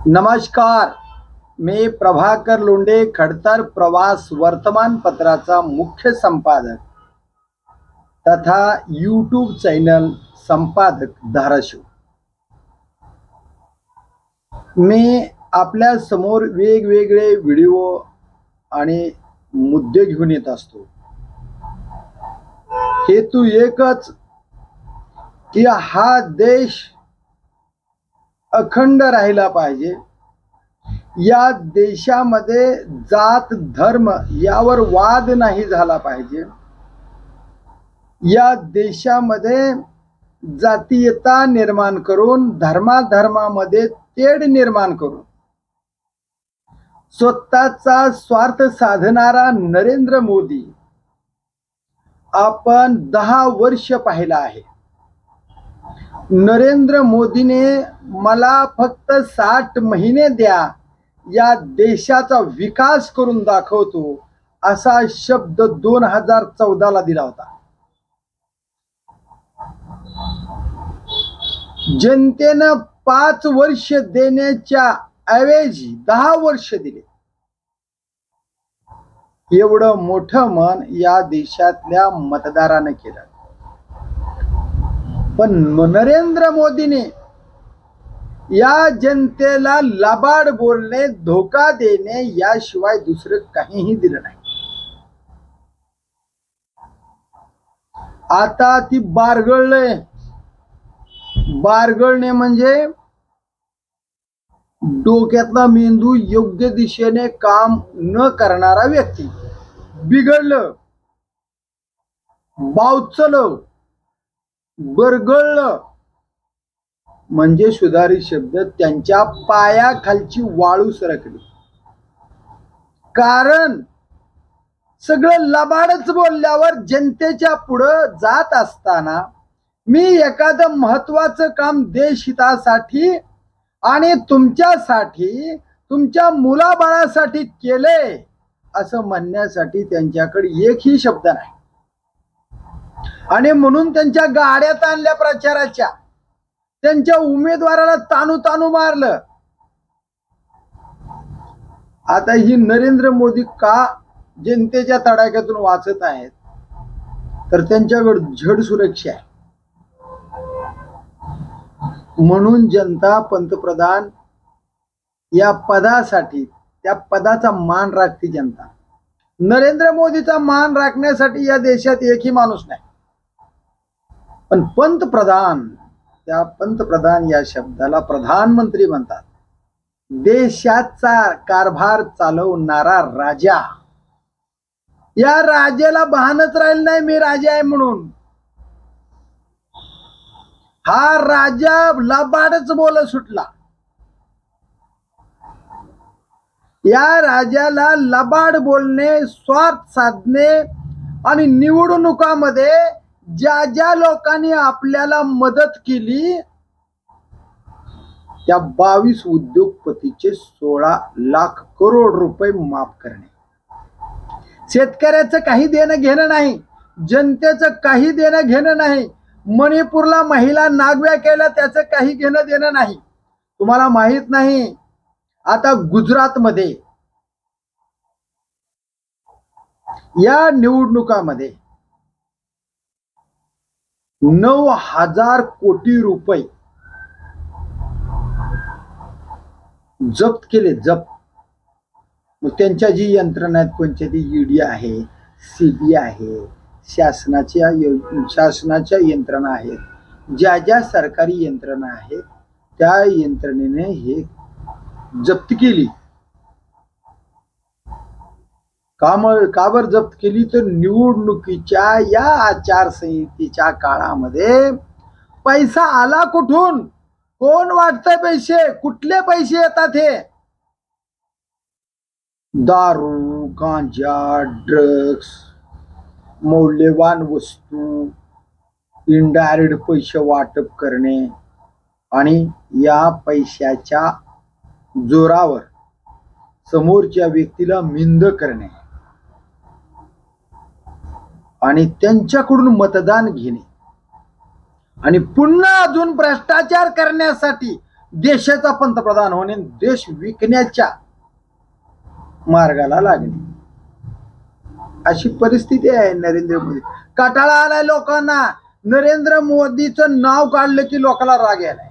नमस्कार, मी प्रभाकर लोंढे, खडतर प्रवास वर्तमानपत्राचा मुख्य संपादक तथा यूट्यूब चॅनल संपादक धाराशिव। मी आपल्या समोर वेगवेगळे व्हिडिओ आणि मुद्दे घेऊन येत असतो। हेतू एकच की हा देश अखंड राहिला पाहिजे। या देशामध्ये जात धर्म यावर वाद नाही झाला पाहिजे। या देशामध्ये जातीयता निर्माण करून धर्माधर्मामध्ये तेढ निर्माण करून स्वतःचा स्वार्थ साधणारा नरेंद्र मोदी आपण 10 वर्ष पाहिला आहे। नरेंद्र मोदीने मला फक्त 60 महिने द्या, या देशाचा विकास करून दाखवतो असा शब्द 2014 ला दिला होता। जनतेनं 5 वर्ष देण्याच्या ऐवजी 10 वर्ष दिले। एवढं मोठं मन या देशातल्या मतदाराने केलं। पण नरेंद्र मोदीने या जनतेला लबाड बोलणे, धोका देणे याशिवाय दुसरं काहीही दिलं नाही। आता ती बारगळणे म्हणजे डोक्यातला मेंदू योग्य दिशेने काम न करणारा व्यक्ती, बिघडलं, बावचलं, बरगळलं म्हणजे सुधारित शब्द त्यांच्या पायाखालची वाळू सरकली। कारण सगळं लबाडच बोलल्यावर जनतेच्या पुढे जात असताना मी एखादं महत्वाचं काम देशहितासाठी आणि तुमच्यासाठी, तुमच्या मुलाबाळासाठी केले असं म्हणण्यासाठी त्यांच्याकडे एकही शब्द नाही। आणि म्हणून त्यांच्या गाड्यात आणल्या प्रचाराच्या, त्यांच्या उमेदवाराला तानू मारलं। आता ही नरेंद्र मोदी का जनतेच्या तडाख्यातून वाचत आहेत, तर त्यांच्याकडे जड सुरक्षा आहे। म्हणून जनता पंतप्रधान या पदासाठी, त्या पदाचा मान राखते जनता। नरेंद्र मोदीचा मान राखण्यासाठी या देशात एकही माणूस नाही। पण पंतप्रधान, त्या पंतप्रधान या शब्दाला प्रधानमंत्री म्हणतात। देशाचा कारभार चालवणारा राजा, या राजाला भानच राहिलं नाही मी राजा आहे म्हणून। हा राजा लबाडच बोल सुटला। या राजाला लबाड बोलणे, स्वार्थ साधणे आणि निवडणुकामध्ये ज्या ज्या लोकांनी आपल्याला मदत केली त्या 22 उद्योगपतीचे 16 लाख करोड रुपये माफ करणे। शेतकऱ्याचं काही देणं घेणं नाही, जनतेचं काही देणं घेणं नाही। मणिपूरला महिला नागव्या केल्या, त्याचं काही घेणं देणं नाही। तुम्हाला माहित नाही, आता गुजरातमध्ये या निवडणुकामध्ये 9,000 कोटी रुपये जप्त केले, जप्त। मग त्यांच्या जी यंत्रणा आहेत, पंचायती, ईडी आहे, सीबी आहे, शासनाच्या यंत्रणा आहेत, ज्या ज्या सरकारी यंत्रणा आहेत त्या यंत्रणेने हे जप्त केली। का बर जप्त केली, तर निवडणुकीच्या या आचारसंहितेच्या काळामध्ये पैसा आला कुठून, कोण वाटतंय पैसे, कुठले पैसे येतात? हे दारू, गांजा, ड्रग्स, मौल्यवान वस्तू, इनडायरेक्ट पैसे वाटप करणे आणि या पैशाच्या जोरावर समोरच्या व्यक्तीला मिंद करणे आणि त्यांच्याकडून मतदान घेणे आणि पुन्हा अजून भ्रष्टाचार करण्यासाठी देशाचा पंतप्रधान होणे, देश विकण्याच्या मार्गाला लागणे, अशी परिस्थिती आहे नरेंद्र मोदी. कटाळा आलाय लोकांना. नरेंद्र मोदीचं नाव काढलं की लोकांना राग यायलाय.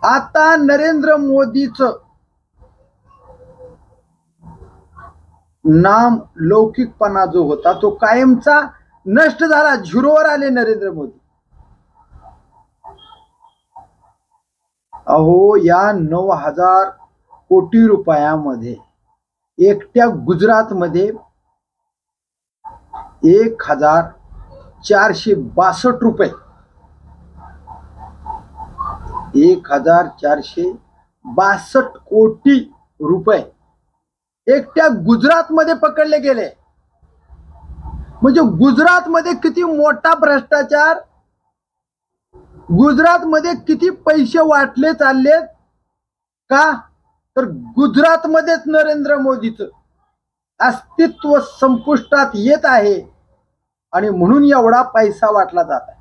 आता नरेंद्र मोदीचं नाम लौकिकपणा जो होता तो कायमचा नष्ट झाला. झिरोवर आले नरेंद्र मोदी. अहो, या 9,000 कोटी रुपयामध्ये एकट्या गुजरातमध्ये 1,462 रुपये, 1,462 कोटी रुपये एकट्या गुजरातमध्ये पकडले गेले. म्हणजे गुजरातमध्ये किती मोठा भ्रष्टाचार, गुजरातमध्ये किती पैसे वाटले चाललेत का, तर गुजरातमध्येच नरेंद्र मोदीचं अस्तित्व संपुष्टात येत आहे आणि म्हणून एवढा पैसा वाटला जात आहे.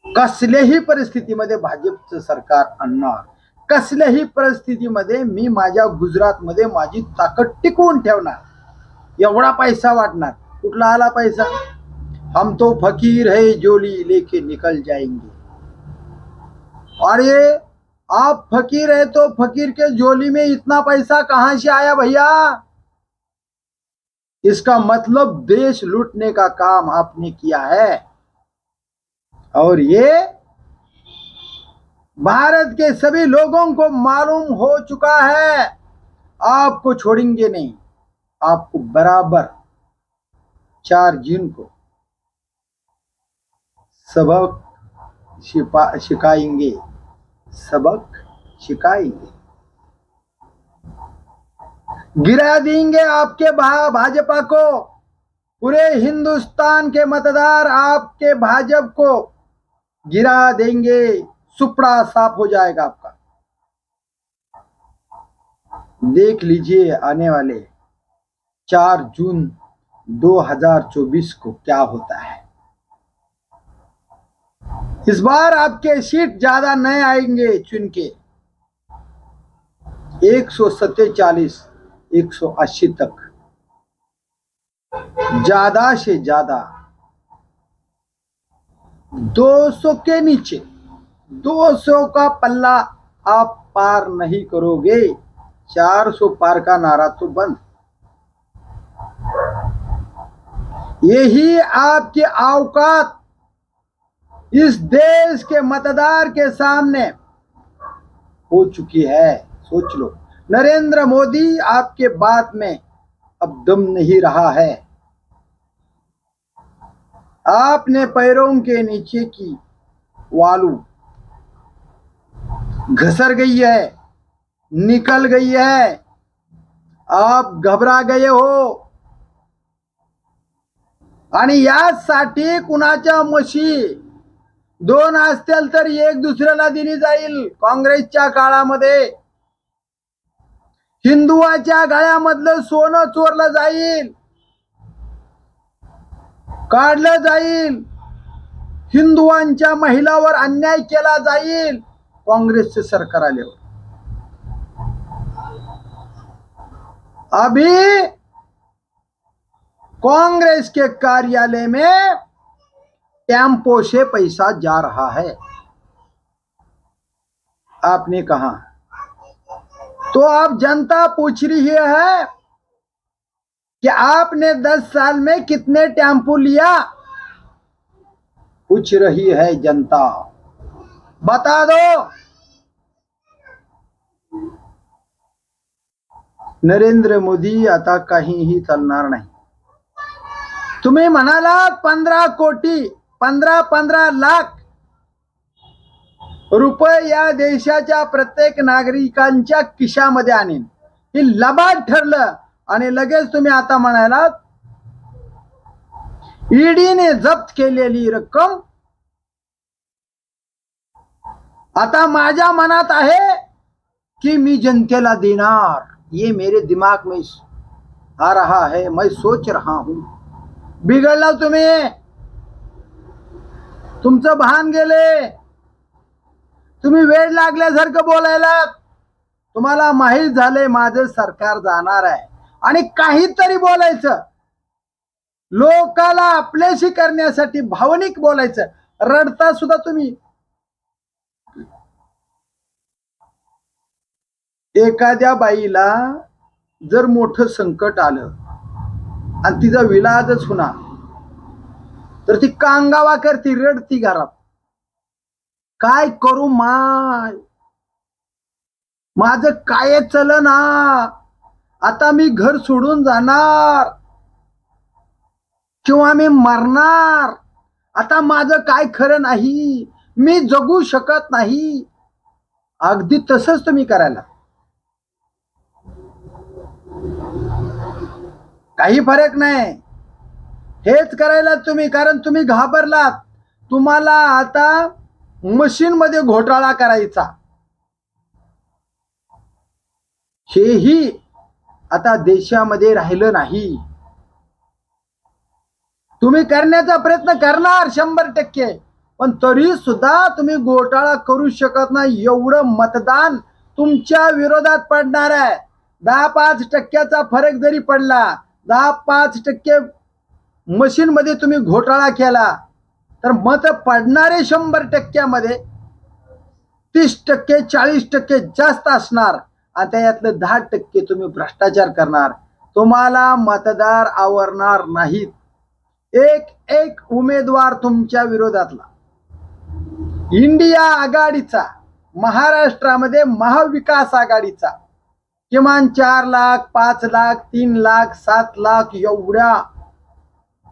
कसल्याही परिस्थितीमध्ये भाजपचं सरकार आणणार, कसल्याही परिस्थितीमध्ये मी माझ्या गुजरातमध्ये माझी ताकद टिकवून ठेवणार, एवढा पैसा वाटणार. कुठला आला पैसा? हम तो फकीर है जोली लेके निकल जाएंगे. और ये आप फकीर है तो फकीर के झोली में इतना पैसा कहां से आया भैया? इसका मतलब देश लूटने का काम आपने किया है और ये भारत के सभी लोगों को मालूम हो चुका है. आपको छोड़ेंगे नहीं, आपको बराबर 4 जून को सबक सिखाएंगे, सबक सिखाएंगे. गिरा देंगे आपके भाजपा को. पूरे हिंदुस्तान के मतदार आपके भाजपा को गिरा देंगे. सुपड़ा साफ हो जाएगा आपका. देख लीजिए आने वाले 4 जून 2024 को क्या होता है. इस बार आपके सीट ज्यादा नहीं आएंगे चुन के. 147, 180 तक, ज्यादा से ज्यादा 200 के नीचे, 200 का पल्ला आप पार नहीं करोगे. 400 पार का नारा तो बंद. यही आपकी औकात इस देश के मतदार के सामने हो चुकी है. सोच लो, नरेंद्र मोदी आपके बात में अब दम नहीं रहा है. आपने पैरों के नीचे की वालू घसर गई है, निकल गई है. आप घबरा गए हो आणि यासाठी कुणाच्या म्हशी 2 असतील तर एक दुसऱ्याला दिली जाईल. काँग्रेसच्या काळामध्ये हिंदुवाच्या गळ्यामधलं सोनं चोरलं जाईल, काढलं जाईल. हिंदुवांच्या महिलावर अन्याय केला जाईल कांग्रेसचे सरकार आल्यावर. अभी कांग्रेस के कार्यालय में टेम्पो से पैसा जा रहा है. आपने कहा तो अब जनता पूछ रही है कि आपने 10 साल में कितने टेम्पो लिया. पूछ रही है जनता, बता दो. नरेंद्र मोदी आता काहीही चालणार नाही. तुम्ही म्हणाला 15 कोटी, 15 लाख रुपये या देशाच्या प्रत्येक नागरिकांच्या खिशामध्ये आणीन. ही लबाड ठरलं आणि लगेच तुम्ही आता म्हणाला ईडीने जप्त केलेली रक्कम आता माझ्या मनात आहे कि मी जनतेला देणार. ये मेरे दिमाग में आ रहा है, मैं सोच रहा हूं. बिघडला तुम्ही. तुमचं भान गेले, तुम्ही वेळ लागल्यासारखं बोलायला. तुम्हाला माहीत झाले माझं सरकार जाणार आहे आणि काहीतरी बोलायचं, लोकाला आपल्याशी करण्यासाठी भावनिक बोलायचं. रडता सुद्धा तुम्ही. एखाद्या बाईला जर मोठं संकट आलं आणि तिचा विलाजच होणार, तर ती कांगावा करती, रडती घरात. काय करू माय, माझं काय चलना, आता मी घर सोडून जाणार किंवा मी मरणार, आता माझं काय खरं नाही, मी जगू शकत नाही. अगदी तसंच तुम्ही करायला, काही फरक नाही. हेच करायला तुम्ही, कारण तुम्ही घाबरलात. तुम्हाला आता मशीन मध्ये घोटाळा करायचा, हेही आता देशामध्ये राहिलं नाही. तुम्ही करण्याचा प्रयत्न करणार 100%, पण तरी सुद्धा तुम्ही घोटाळा करू शकत नाही. एवढं मतदान तुमच्या विरोधात पडणार आहे. 10-5% फरक जरी पडला, 10-5% मशीन मध्ये तुम्ही घोटाळा केला, तर मत पडणारे 100% मध्ये 30% 40% जास्त असणार आणि त्यातलं 10% तुम्ही भ्रष्टाचार करणार. तुम्हाला मतदार आवरणार नाहीत. एक उमेदवार तुमच्या विरोधातला इंडिया आघाडीचा, महाराष्ट्रामध्ये महाविकास आघाडीचा, किमान 4 लाख 5 लाख 3 लाख 7 लाख एवढ्या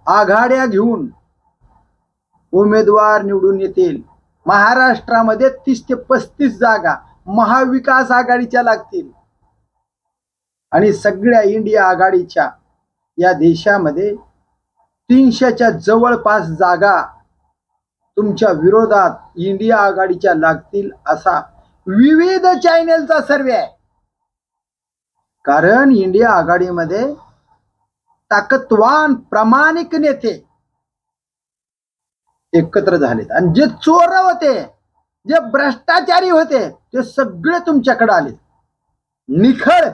आघाड्या घेऊन उमेदवार निवडून येतील. महाराष्ट्रामध्ये 30 ते 35 जागा महाविकास आघाडीच्या लागतील आणि सगळ्या इंडिया आघाडीच्या या देशामध्ये 300च्या जवळपास जागा तुमच्या विरोधात इंडिया आघाडीच्या लागतील, असा विविध चॅनेलचा सर्वे आहे. कारण इंडिया आघाडीमध्ये ताकदवान प्रामाणिक नेते एकत्र झालेत आणि जे चोर होते, जे भ्रष्टाचारी होते, ते सगळे तुमच्याकडे आले. निखळ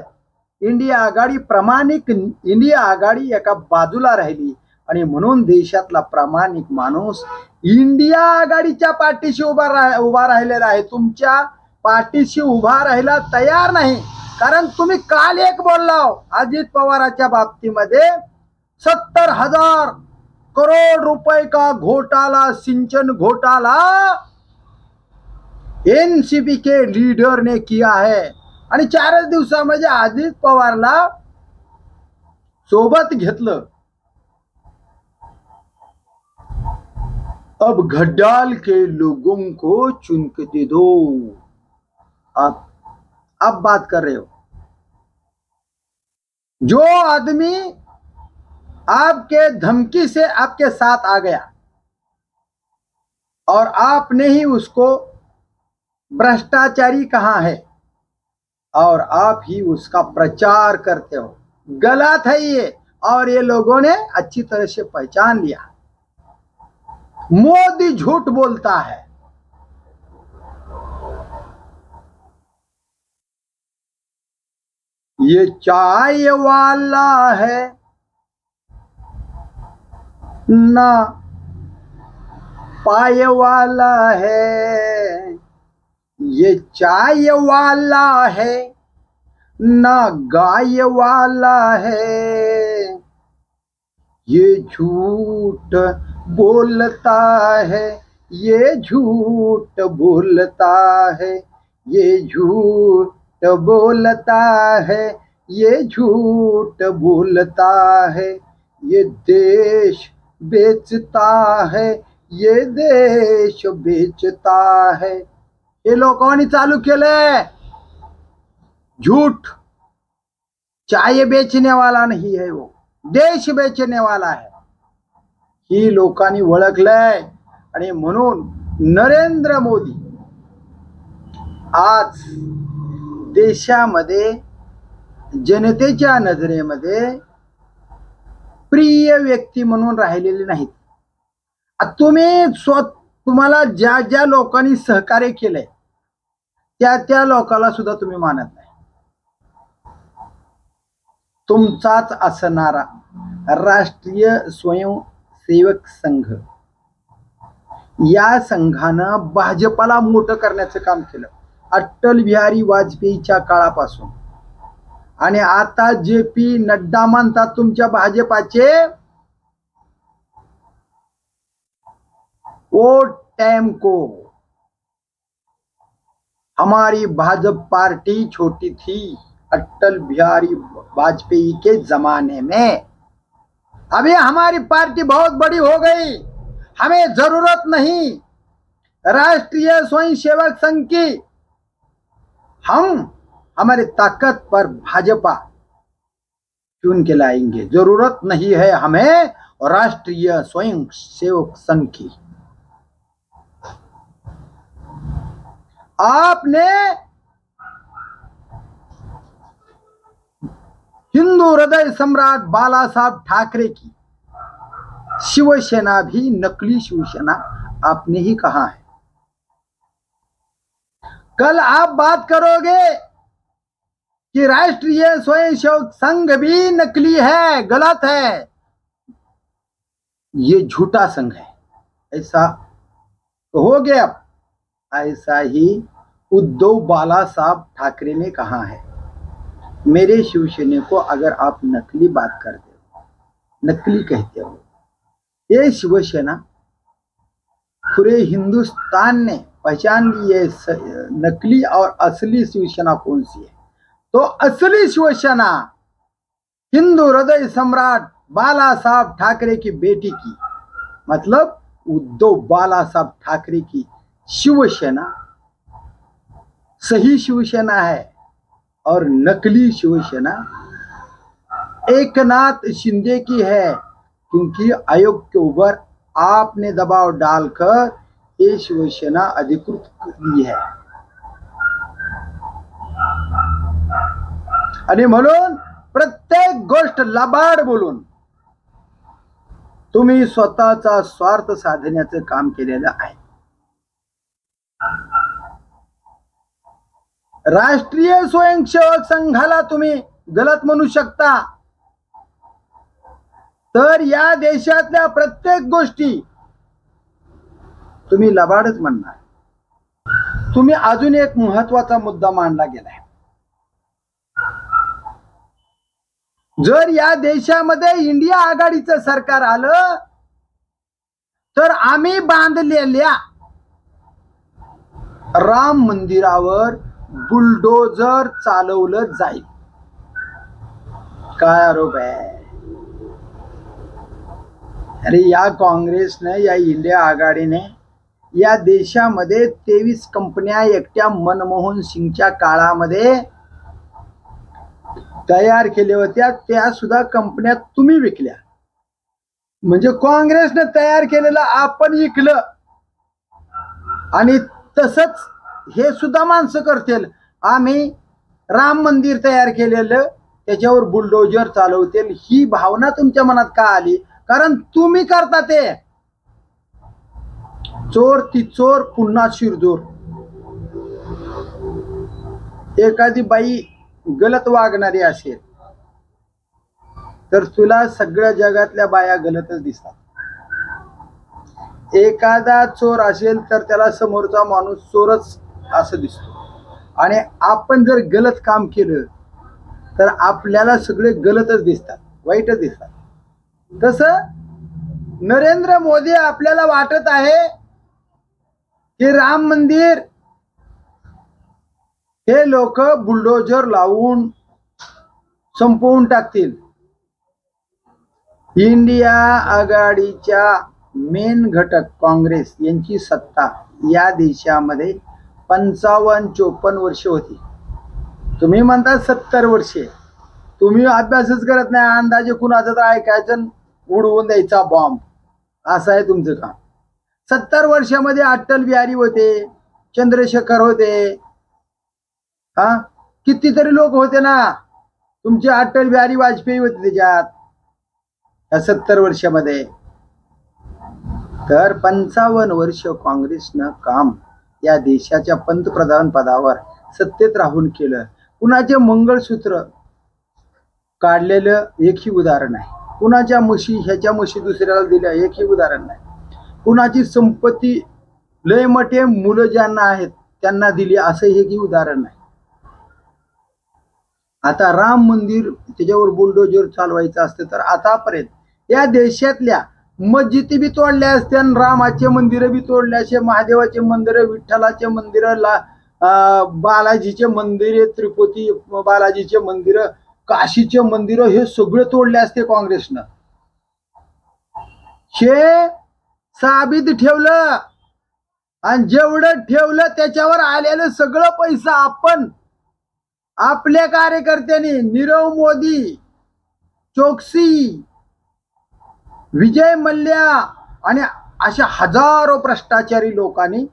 इंडिया आघाडी, प्रामाणिक इंडिया आघाडी एका बाजूला राहिली आणि म्हणून देशातला प्रामाणिक माणूस इंडिया आघाडीच्या पाठीशी उभा राहिलेला आहे. तुमच्या पाठीशी उभा राहायला तयार नाही. कारण तुम्ही काल एक बोलला अजित पवारांच्या बाबतीमध्ये 70,000 करोड़ रुपए का घोटाला, सिंचन घोटाला एनसीपी के लीडर ने किया है आणि 4 दिवसामध्ये अजित पवारला सोबत घेतलं. अब घड्याल के लोगों को चुन के दे दो. आप बात कर रहे हो, जो आदमी आपके धमकी से आपके साथ आ गया और आपने ही उसको भ्रष्टाचारी कहा है और आप ही उसका प्रचार करते हो, गलत है ये. और ये लोगों ने अच्छी तरह से पहचान लिया. मोदी झूठ बोलता है. ये चाय वाला है ना पाय वाला है, ये चाय वाला है ना गाय वाला है, ये झूठ बोलता है, ये झूठ बोलता है, ये झूठ बोलता है, ये झूठ बोलता है, ये देश बेचता है, ये देश बेचता है. हे लोकांनी चालू केले झूठ. चाय बेचने वाला नहीं है, वो देश बेचने वाला है. ही लोकांनी ओळखलंय आणि म्हणून नरेंद्र मोदी आज देशामध्ये जनतेच्या नजरेमध्ये प्रिय व्यक्ती म्हणून राहिलेले नाहीत. तुम्ही तुम्हाला ज्या ज्या लोकांनी सहकार्य केलंय त्या लोकांना सुद्धा तुम्ही मानत नाही. तुमचाच असणारा राष्ट्रीय स्वयंसेवक संघ, या संघानं भाजपाला मोठं करण्याचं काम केलं अटल बिहारी वाजपेयीच्या काळापासून. आणि आता JP नड्डा म्हणतात तुमच्या भाजपाचे, वो टाइम को हमारी भाजपा पार्टी छोटी थी अटल बिहारी वाजपेयी के जमाने में, अभी हमारी पार्टी बहुत बड़ी हो गई, हमें जरूरत नहीं राष्ट्रीय स्वयंसेवक संघ की, हम हमारी ताकत पर भाजपा चुन के लाएंगे, जरूरत नहीं है हमें राष्ट्रीय स्वयंसेवक संघ की. आपने हिंदू हृदय सम्राट बाला साहब ठाकरे की शिवसेना भी नकली शिवसेना आपने ही कहा है. कल आप बात करोगे कि राष्ट्रीय स्वयंसेवक संघ भी नकली है, गलत है, ये झूठा संघ है, ऐसा कहोगे आप. ऐसा ही उद्धव बाला साहब ठाकरे ने कहा है. मेरे शिवसेना को अगर आप नकली बात करते हो, नकली कहते हो, ये शिवसेना पूरे हिंदुस्तान ने पहचान ली है नकली और असली शिवसेना कौन सी है. तो असली शिवसेना हिंदू हृदय सम्राट बाला साहब ठाकरे की बेटी की, मतलब उद्धव बाला साहब ठाकरे की शिवसेना सही शिवसेना है. और नकली शिवसेना एकनाथ शिंदे की है, क्योंकि आयोग के ऊपर आपने दबाव डालकर ये शिवसेना अधिकृत की है. आणि म्हणून प्रत्येक गोष्ट लबाड बोलून तुम्ही स्वतःचा स्वार्थ साधण्याचं काम केलेलं आहे. राष्ट्रीय स्वयंसेवक संघाला तुम्ही गलत म्हणू शकता, तर या देशातल्या प्रत्येक गोष्टी तुम्ही लबाडच म्हणणार. तुम्ही अजून एक महत्वाचा मुद्दा मांडला गेलाय. जर या देशामध्ये इंडिया आघाडीचं सरकार आलं तर आम्ही बांधलेल्या राम मंदिरावर बुलडोजर चालवलं जाईल. काय आरोप आहे. अरे या काँग्रेसने, या इंडिया आघाडीने या देशामध्ये 23 कंपन्या एकट्या मनमोहन सिंगच्या काळामध्ये तयार केल्या होत्या, त्या सुद्धा कंपन्या तुम्ही विकल्या. म्हणजे काँग्रेसने तयार केलेलं आपण विकलं. आणि तसंच हे सुद्धा माणसं करतील, आम्ही राम मंदिर तयार केलेलं त्याच्यावर बुलडोजर चालवतील. ही भावना तुमच्या मनात का आली? कारण तुम्ही करता ते. चोर ती चोर पुन्हा शिरजोर. एखादी बाई गलत वागणारी असेल तर तुला सगळ्या जगातल्या बाया गलतच दिसतात. एखादा चोर असेल तर त्याला समोरचा माणूस चोरच असं दिसतो. आणि आपण जर गलत काम केलं तर आपल्याला सगळे गलतच दिसतात, वाईटच दिसतात. तसं नरेंद्र मोदी आपल्याला वाटत आहे की राम मंदिर हे लोक बुलडोजर लावून संपवून टाकतील. इंडिया आघाडीच्या मेन घटक काँग्रेस यांची सत्ता या देशामध्ये 55-54 वर्ष होती. तुम्ही म्हणता 70 वर्षे. तुम्ही अभ्यासच करत नाही, अंदाजे कुणाचं तर ऐकायचं, उडवून द्यायचा बॉम्ब, असं आहे तुमचं काम. 70 वर्षामध्ये अटल बिहारी होते, चंद्रशेखर होते, हा कितीतरी लोक होते ना. तुमचे अटल बिहारी वाजपेयी होते त्याच्यात या 70 वर्षामध्ये. तर 55 वर्ष काँग्रेसनं काम या देशाच्या पंतप्रधान पदावर सत्तेत राहून केलं. कुणाचे मंगळसूत्र काढलेलं एकही उदाहरण आहे. कुणाच्या म्हशी ह्याच्या म्हशी दुसऱ्याला दिल्या एकही उदाहरण नाही. कुणाची संपत्ती लय मोठे मुलं ज्यांना आहेत त्यांना दिली असं एकही उदाहरण नाही. आता राम मंदिर त्याच्यावर बुलडोजर चालवायचं असतं तर आतापर्यंत या देशातल्या मस्जिदी बी तोडल्या असत्या, रामाचे मंदिर बी तोडले असे, महादेवाचे मंदिर, विठ्ठलाचे मंदिर, बालाजीचे मंदिर, त्रिपुती बालाजीचे मंदिर, काशीचे मंदिर हे सगळे तोडले असते काँग्रेसनं. हे साबित ठेवलं आणि जेवढं ठेवलं त्याच्यावर आलेलं सगळं पैसा आपण आपल्या कार्यकर्त्यांनी नीरव मोदी, चोक्सी, विजय मल्ल्या आणि अशा हजारो भ्रष्टाचारी लोकांनी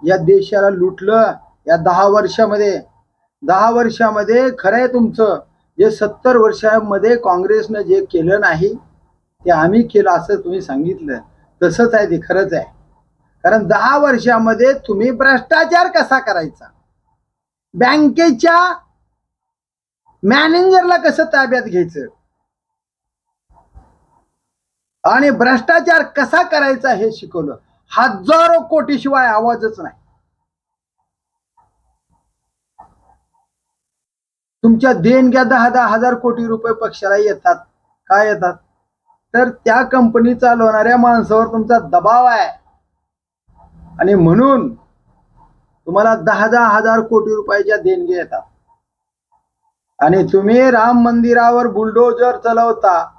या देशाला लुटलं. या 10 वर्षामध्ये खरंय तुमचं जे 70 वर्षामध्ये काँग्रेसनं जे केलं नाही ते आम्ही केलं असं तुम्ही सांगितलं, तसंच आहे, ते खरंच आहे. कारण 10 वर्षामध्ये तुम्ही भ्रष्टाचार कसा करायचा, बँकेच्या मॅनेजरला कसं ताब्यात घ्यायचं आणि भ्रष्टाचार कसा करायचा हे शिकवलं. हजारो कोटी शिवाय आवाजच नाही. तुमच्या देणग्या 10-10 हजार कोटी रुपये पक्षाला येतात. काय येतात? तर त्या कंपनी चालवणाऱ्या माणसावर तुमचा दबाव आहे आणि म्हणून तुम्हाला 10-10 हजार कोटी रुपयाच्या देणग्या येतात. आणि तुम्ही राम मंदिरावर बुलडोजर चालवता,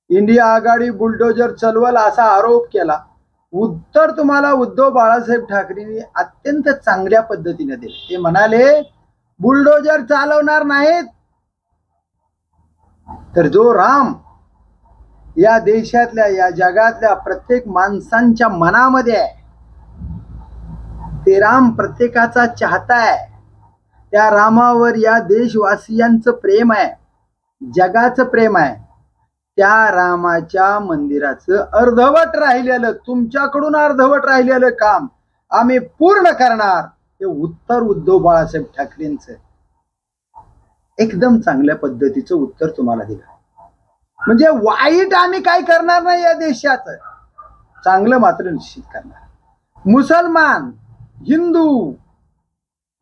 इंडिया आघाडी बुलडोजर चालवल असा आरोप केला. उत्तर तुम्हाला उद्धव बाळासाहेब ठाकरेंनी अत्यंत चांगल्या पद्धतीने दिले. ते म्हणाले बुलडोजर चालवणार नाहीत, तर जो राम या देशातल्या या जगातल्या प्रत्येक माणसांच्या मनामध्ये आहे, ते राम प्रत्येकाचा चाहता आहे. त्या रामावर या देशवासियांचं प्रेम आहे, जगाचं प्रेम आहे. त्या रामाच्या मंदिराचं अर्धवट राहिलेलं, तुमच्याकडून अर्धवट राहिलेलं काम आम्ही पूर्ण करणार. हे उत्तर उद्धव बाळासाहेब ठाकरेंचं एकदम चांगल्या पद्धतीचं उत्तर तुम्हाला दिलं. म्हणजे वाईट आम्ही काय करणार नाही, या देशाचं चांगलं मात्र निश्चित करणार. मुसलमान, हिंदू,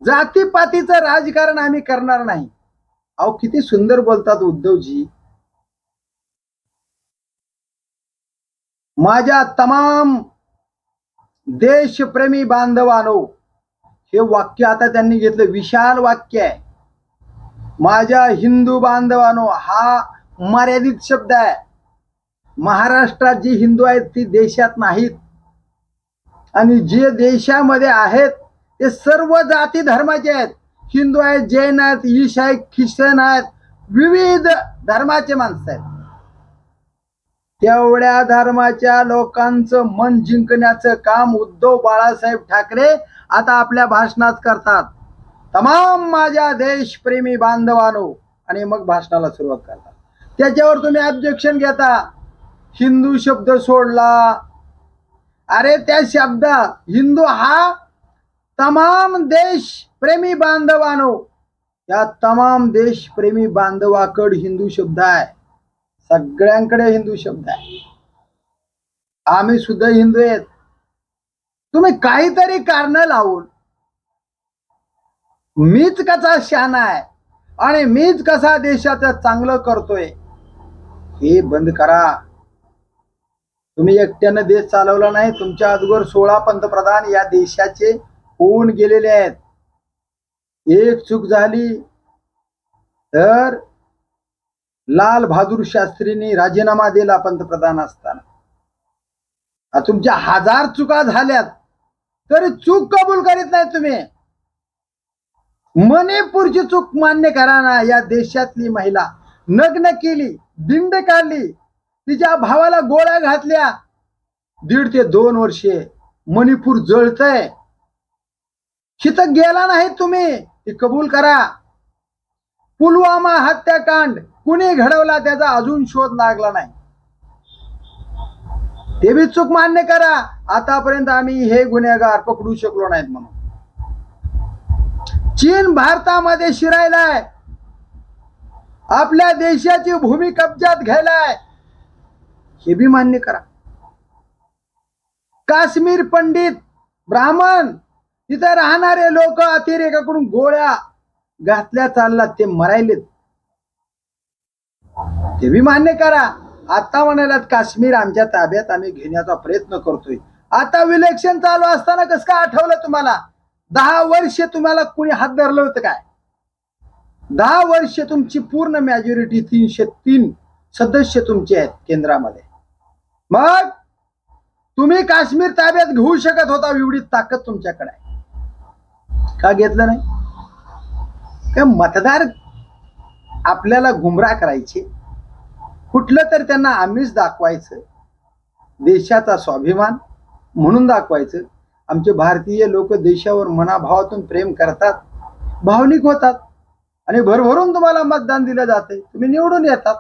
जातीपातीचं राजकारण आम्ही करणार नाही. अहो किती सुंदर बोलतात उद्धवजी. माझ्या तमाम देशप्रेमी बांधवांनो, हे वाक्य आता त्यांनी घेतलं, विशाल वाक्य आहे. माझ्या हिंदू बांधवांनो हा मर्यादित शब्द आहे. महाराष्ट्रात जी हिंदू आहेत ती देशात नाहीत, आणि जे देशामध्ये आहेत ते सर्व जाती धर्माचे आहेत. हिंदू आहेत, जैन आहेत, ईश आहेत, ख्रिश्चन आहेत, विविध धर्माचे माणसं आहेत. तेवढ्या धर्माच्या लोकांचं मन जिंकण्याचं काम उद्धव बाळासाहेब ठाकरे आता आपल्या भाषणात करतात. तमाम माझ्या देशप्रेमी बांधवांनो, आणि मग भाषणाला सुरुवात करतात. त्याच्यावर तुम्ही ऑब्जेक्शन घेता, हिंदू शब्द सोडला. अरे त्या शब्द हिंदू हा तमाम देशप्रेमी बांधवांनो, या तमाम देशप्रेमी बांधवाकडे हिंदू शब्द आहे. सगळ्यांकडे हिंदू शब्द आहे. आम्ही सुद्धा हिंदू आहेत. तुम्ही काहीतरी कारण लावून मीच कसा शहाणा आहे आणि मीच कसा देशाचं चांगलं करतोय हे बंद करा. तुम्ही एकट्यानं देश चालवला नाही. तुमच्या अगोदर 16 पंतप्रधान या देशाचे होऊन गेलेले आहेत. एक चूक झाली तर लाल बहादूर शास्त्रींनी राजीनामा दिला पंतप्रधान असताना. तुमच्या 1000 चुका झाल्यात तरी चूक कबूल करीत नाही तुम्ही. मणिपूरची चूक मान्य करा ना. या देशातली महिला नग्न केली, दिंड काढली, तिच्या भावाला गोळ्या घातल्या. 1.5 ते 2 वर्षे मणिपूर जळतंय. तिथं गेला नाही तुम्ही, ते कबूल करा. पुलवामा हत्याकांड कुणी घडवला त्याचा अजून शोध लागला नाही. ते बी चूक मान्य करा. आतापर्यंत आम्ही हे गुन्हेगार पकडू शकलो नाहीत म्हणून. चीन भारतामध्ये शिरायलाय, आपल्या देशाची भूमी कब्जात घ्यायलाय, हे बी मान्य करा. काश्मीर पंडित ब्राह्मण तिथे राहणारे लोक अतिरेकाकडून गोळ्या घातल्या चालला, ते मरायलेत, ते बी मान्य करा. आता म्हणालात काश्मीर आमच्या ताब्यात आम्ही घेण्याचा प्रयत्न करतोय. आता इलेक्शन चालू असताना कसं काय आठवलं तुम्हाला? 10 वर्ष तुम्हाला कुणी हात धरलं होतं काय? 10 वर्ष तुमची पूर्ण मॅजॉरिटी 303 सदस्य तुमचे आहेत केंद्रामध्ये. मग तुम्ही काश्मीर ताब्यात घेऊ शकत होता, एवढी ताकद तुमच्याकडे आहे. का घेतलं नाही? का मतदार आपल्याला गुमराह करायचे, कुठलं तर त्यांना आमिष दाखवायचं, देशाचा स्वाभिमान म्हणून दाखवायचं. आमचे भारतीय लोक देशावर मनाभावातून प्रेम करतात, भावनिक होतात आणि भरभरून तुम्हाला मतदान दिलं जाते, तुम्ही निवडून येतात.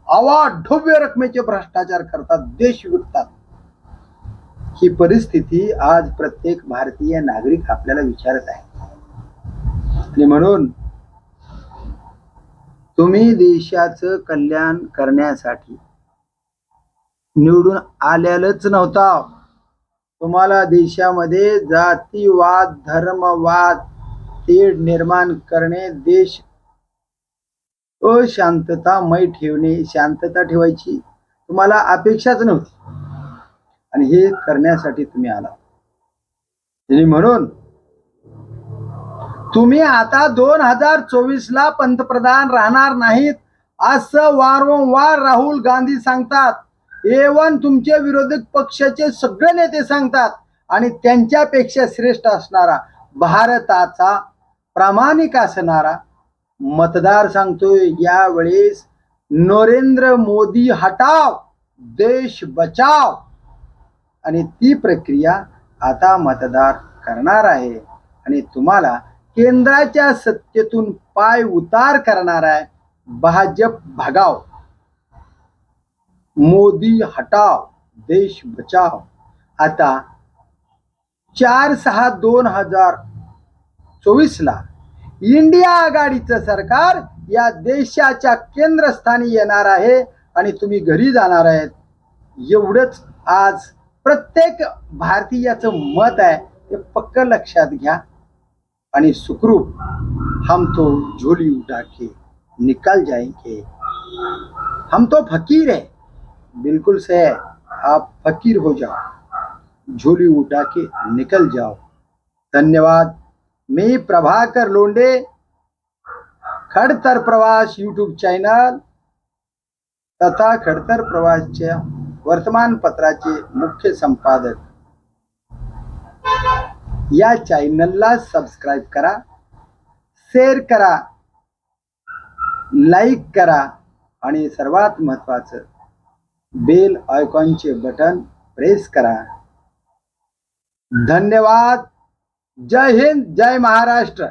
अवाढव्य रकमेचे भ्रष्टाचार करतात, देश विकतात. ही परिस्थिती आज प्रत्येक भारतीय नागरिक आपल्याला विचारत आहे. आणि म्हणून तुम्ही देशाचं कल्याण करण्यासाठी निवडून आलेलंच नव्हता. तुम्हाला देशामध्ये जातीवाद, धर्मवाद, तेढ निर्माण करणे, देश अशांततामय ठेवणे, शांतता ठेवायची तुम्हाला अपेक्षाच नव्हती. आणि हे करण्यासाठी तुम्ही आला. आणि म्हणून तुम्ही आता 2024 ला पंतप्रधान राहणार नाहीत असं वारंवार राहुल गांधी सांगतात. एवन तुमचे विरोधी पक्षाचे सगळे नेते सांगतात. आणि त्यांच्यापेक्षा श्रेष्ठ असणारा, भारताचा प्रामाणिक असणारा मतदार सांगतोय, यावेळेस नरेंद्र मोदी हटाव, देश बचाव. आणि ती प्रक्रिया आता मतदार करणार आहे. आणि तुम्हाला केंद्राच्या सत्तेतून पाय उतार करणार आहे. भाजप भगाव, मोदी हटाव, देश बचाव. आता 4/6/2024 ला इंडिया आघाडीचं सरकार या देशाच्या केंद्रस्थानी येणार आहे आणि तुम्ही घरी जाणार आहेत. एवढंच आज प्रत्येक भारतीयाचं मत आहे, हे पक्क लक्षात घ्या. आणि सुखरूप हम तो झोली उठा के निकल जाएंगे. हम तो फकीर है, बिल्कुल से है. आप फकीर हो जाओ, झोली उठा के निकल जाओ. धन्यवाद. मी प्रभाकर लोंढे, खडतर प्रवास यूट्यूब चॅनल तथा खडतर प्रवासच्या वर्तमानपत्राचे मुख्य संपादक. या चॅनलला सबस्क्राईब करा, शेअर करा, लाईक करा आणि सर्वात महत्त्वाचं बेल आयकॉनचे बटन प्रेस करा. धन्यवाद. जय हिंद, जय महाराष्ट्र.